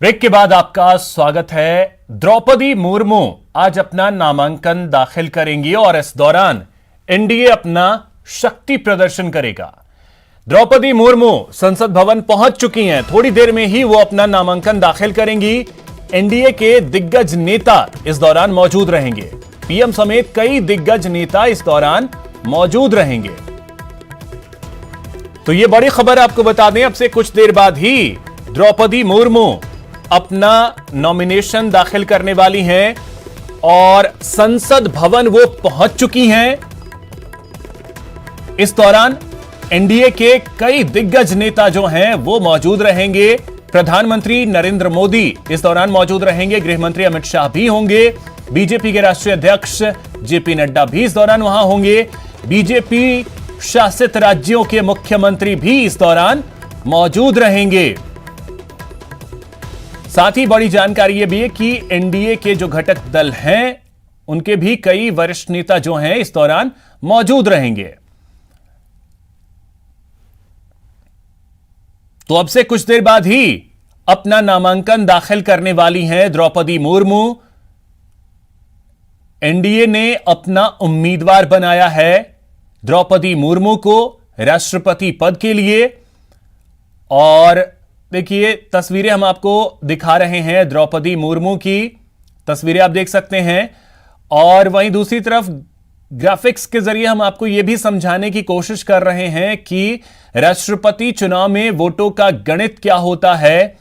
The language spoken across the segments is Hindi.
ब्रेक के बाद आपका स्वागत है। द्रौपदी मुर्मू आज अपना नामांकन दाखिल करेंगी और इस दौरान एनडीए अपना शक्ति प्रदर्शन करेगा। द्रौपदी मुर्मू संसद भवन पहुंच चुकी हैं। थोड़ी देर में ही वो अपना नामांकन दाखिल करेंगी। एनडीए के दिग्गज नेता इस दौरान मौजूद रहेंगे। पीएम समेत कई दिग्गज नेता इस दौरान मौजूद रहेंगे। तो ये बड़ी खबर आपको बता दें, अब से कुछ देर बाद ही द्रौपदी मुर्मू अपना नॉमिनेशन दाखिल करने वाली हैं और संसद भवन वो पहुंच चुकी हैं। इस दौरान एनडीए के कई दिग्गज नेता जो हैं वो मौजूद रहेंगे। प्रधानमंत्री नरेंद्र मोदी इस दौरान मौजूद रहेंगे। गृह मंत्री अमित शाह भी होंगे। बीजेपी के राष्ट्रीय अध्यक्ष जेपी नड्डा भी इस दौरान वहां होंगे। बीजेपी शासित राज्यों के मुख्यमंत्री भी इस दौरान मौजूद रहेंगे। साथ ही बड़ी जानकारी यह भी है कि एनडीए के जो घटक दल हैं उनके भी कई वरिष्ठ नेता जो हैं इस दौरान मौजूद रहेंगे। तो अब से कुछ देर बाद ही अपना नामांकन दाखिल करने वाली हैं द्रौपदी मुर्मू। एनडीए ने अपना उम्मीदवार बनाया है द्रौपदी मुर्मू को राष्ट्रपति पद के लिए। और देखिए तस्वीरें हम आपको दिखा रहे हैं, द्रौपदी मुर्मू की तस्वीरें आप देख सकते हैं। और वहीं दूसरी तरफ ग्राफिक्स के जरिए हम आपको यह भी समझाने की कोशिश कर रहे हैं कि राष्ट्रपति चुनाव में वोटों का गणित क्या होता है,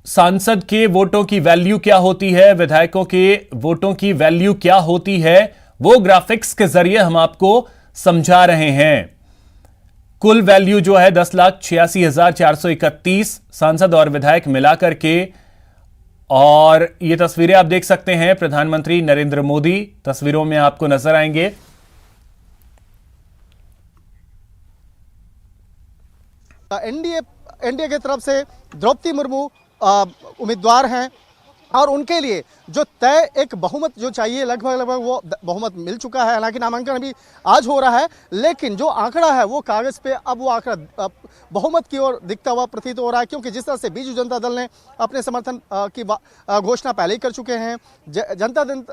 सांसद के वोटों की वैल्यू क्या होती है, विधायकों के वोटों की वैल्यू क्या होती है, वो ग्राफिक्स के जरिए हम आपको समझा रहे हैं। कुल वैल्यू जो है 10,86,431 सांसद और विधायक मिलाकर के। और ये तस्वीरें आप देख सकते हैं, प्रधानमंत्री नरेंद्र मोदी तस्वीरों में आपको नजर आएंगे। एनडीए की तरफ से द्रौपदी मुर्मू उम्मीदवार हैं और उनके लिए जो तय एक बहुमत जो चाहिए लगभग वो बहुमत मिल चुका है। हालांकि नामांकन अभी आज हो रहा है, लेकिन जो आंकड़ा है वो कागज पे अब वो आंकड़ा बहुमत की ओर दिखता हुआ प्रतीत हो रहा है, क्योंकि जिस तरह से बीजू जनता दल ने अपने समर्थन की घोषणा पहले ही कर चुके हैं, जनता दल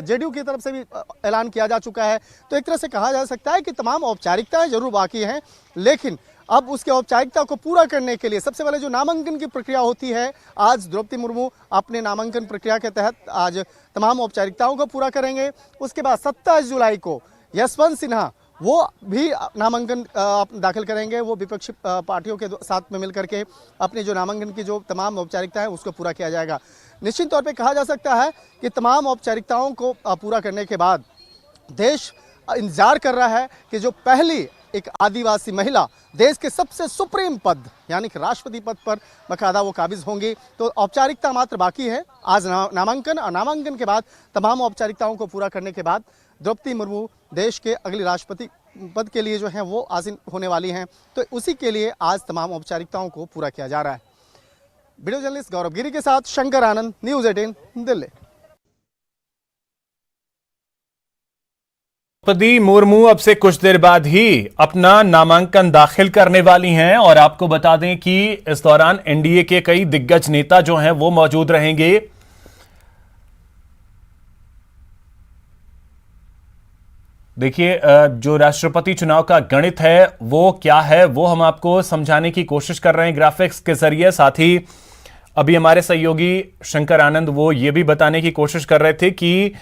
जेडीयू की तरफ से भी ऐलान किया जा चुका है। तो एक तरह से कहा जा सकता है कि तमाम औपचारिकताएं जरूर बाकी हैं, लेकिन अब उसके औपचारिकता को पूरा करने के लिए सबसे पहले जो नामांकन की प्रक्रिया होती है, आज द्रौपदी मुर्मू अपने नामांकन प्रक्रिया के तहत आज तमाम औपचारिकताओं को पूरा करेंगे। उसके बाद 27 जुलाई को यशवंत सिन्हा वो भी नामांकन दाखिल करेंगे। वो विपक्षी पार्टियों के साथ में मिलकर के अपने जो नामांकन की जो तमाम औपचारिकता है उसको पूरा किया जाएगा। निश्चित तौर पर कहा जा सकता है कि तमाम औपचारिकताओं को पूरा करने के बाद देश इंतजार कर रहा है कि जो पहली एक आदिवासी महिला देश के सबसे सुप्रीम पद यानी कि राष्ट्रपति पद पर बकायदा वो काबिज होंगी। तो औपचारिकता मात्र बाकी है, आज नामांकन और नामांकन के बाद तमाम औपचारिकताओं को पूरा करने के बाद द्रौपदी मुर्मू देश के अगले राष्ट्रपति पद के लिए जो है वो आसीन होने वाली हैं। तो उसी के लिए आज तमाम औपचारिकताओं को पूरा किया जा रहा है। वीडियो जर्नलिस्ट गौरव गिरी के साथ शंकर आनंद, न्यूज़ 18 दिल्ली। द्रौपदी मुर्मू अब से कुछ देर बाद ही अपना नामांकन दाखिल करने वाली हैं और आपको बता दें कि इस दौरान एनडीए के कई दिग्गज नेता जो हैं वो मौजूद रहेंगे। देखिए जो राष्ट्रपति चुनाव का गणित है वो क्या है वो हम आपको समझाने की कोशिश कर रहे हैं ग्राफिक्स के जरिए। साथ ही अभी हमारे सहयोगी शंकर आनंद वो ये भी बताने की कोशिश कर रहे थे कि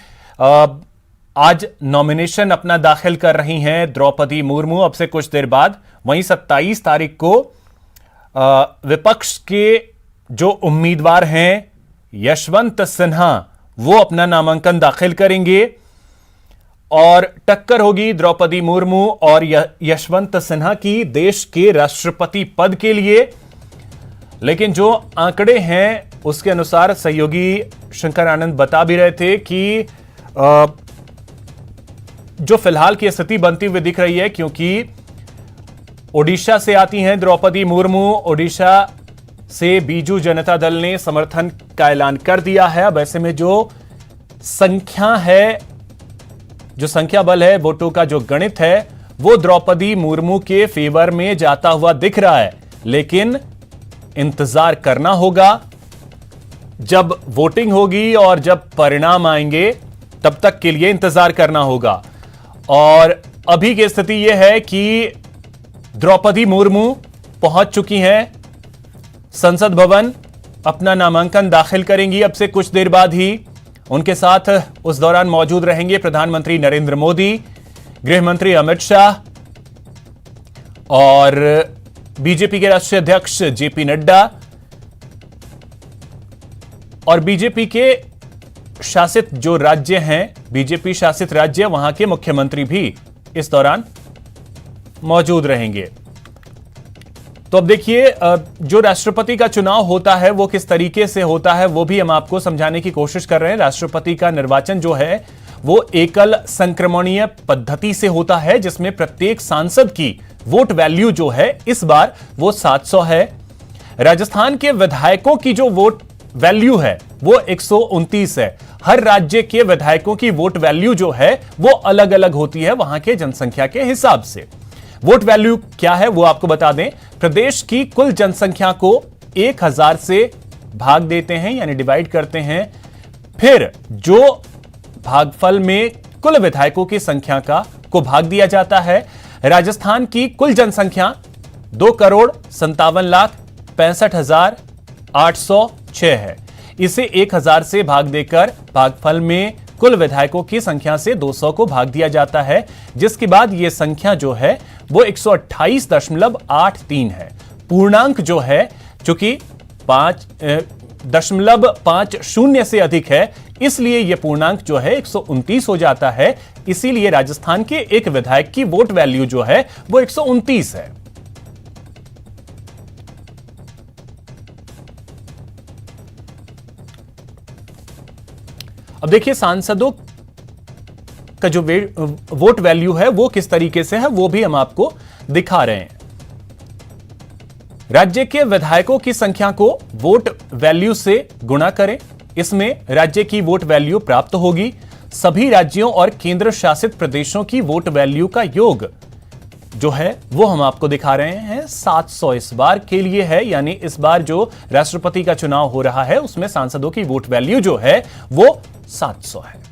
आज नॉमिनेशन अपना दाखिल कर रही हैं द्रौपदी मुर्मू अब से कुछ देर बाद। वहीं 27 तारीख को विपक्ष के जो उम्मीदवार हैं यशवंत सिन्हा वो अपना नामांकन दाखिल करेंगे और टक्कर होगी द्रौपदी मुर्मू और यशवंत सिन्हा की देश के राष्ट्रपति पद के लिए। लेकिन जो आंकड़े हैं उसके अनुसार सहयोगी शंकर आनंद बता भी रहे थे कि जो फिलहाल की स्थिति बनती हुई दिख रही है, क्योंकि ओडिशा से आती हैं द्रौपदी मुर्मू। ओडिशा से बीजू जनता दल ने समर्थन का ऐलान कर दिया है। अब ऐसे में जो संख्या है, जो संख्या बल है, वोटों का जो गणित है वो द्रौपदी मुर्मू के फेवर में जाता हुआ दिख रहा है। लेकिन इंतजार करना होगा। जब वोटिंग होगी और जब परिणाम आएंगे तब तक के लिए इंतजार करना होगा। और अभी की स्थिति यह है कि द्रौपदी मुर्मू पहुंच चुकी हैं संसद भवन, अपना नामांकन दाखिल करेंगी अब से कुछ देर बाद ही। उनके साथ उस दौरान मौजूद रहेंगे प्रधानमंत्री नरेंद्र मोदी, गृह मंत्री अमित शाह और बीजेपी के राष्ट्रीय अध्यक्ष जेपी नड्डा और बीजेपी के शासित जो राज्य हैं, बीजेपी शासित राज्य, वहां के मुख्यमंत्री भी इस दौरान मौजूद रहेंगे। तो अब देखिए, जो राष्ट्रपति का चुनाव होता है वो किस तरीके से होता है वो भी हम आपको समझाने की कोशिश कर रहे हैं। राष्ट्रपति का निर्वाचन जो है वो एकल संक्रमणीय पद्धति से होता है, जिसमें प्रत्येक सांसद की वोट वैल्यू जो है इस बार वो 700 है। राजस्थान के विधायकों की जो वोट वैल्यू है वो 129 है। हर राज्य के विधायकों की वोट वैल्यू जो है वो अलग अलग होती है वहां के जनसंख्या के हिसाब से। वोट वैल्यू क्या है वो आपको बता दें। प्रदेश की कुल जनसंख्या को 1000 से भाग देते हैं, यानी डिवाइड करते हैं। फिर जो भागफल में कुल विधायकों की संख्या को भाग दिया जाता है। राजस्थान की कुल जनसंख्या 2,57,65,806 है। इसे 1000 से भाग देकर भागफल में कुल विधायकों की संख्या से 200 को भाग दिया जाता है, जिसके बाद यह संख्या जो है वो 128.83 है। पूर्णांक जो है चूंकि 5.50 से अधिक है, इसलिए यह पूर्णांक जो है 129 हो जाता है। इसीलिए राजस्थान के एक विधायक की वोट वैल्यू जो है वो 129 है। अब देखिए, सांसदों का जो वोट वैल्यू है वो किस तरीके से है वो भी हम आपको दिखा रहे हैं। राज्य के विधायकों की संख्या को वोट वैल्यू से गुणा करें, इसमें राज्य की वोट वैल्यू प्राप्त होगी। सभी राज्यों और केंद्र शासित प्रदेशों की वोट वैल्यू का योग जो है वो हम आपको दिखा रहे हैं। 700 इस बार के लिए है, यानी इस बार जो राष्ट्रपति का चुनाव हो रहा है उसमें सांसदों की वोट वैल्यू जो है वो 700 है।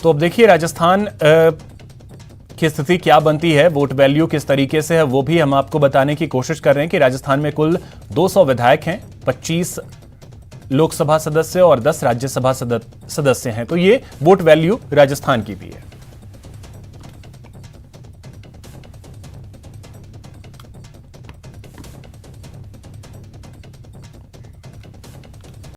तो अब देखिए, राजस्थान की स्थिति क्या बनती है, वोट वैल्यू किस तरीके से है वो भी हम आपको बताने की कोशिश कर रहे हैं कि राजस्थान में कुल 200 विधायक हैं, 25 लोकसभा सदस्य और 10 राज्यसभा सदस्य हैं। तो ये वोट वैल्यू राजस्थान की भी है।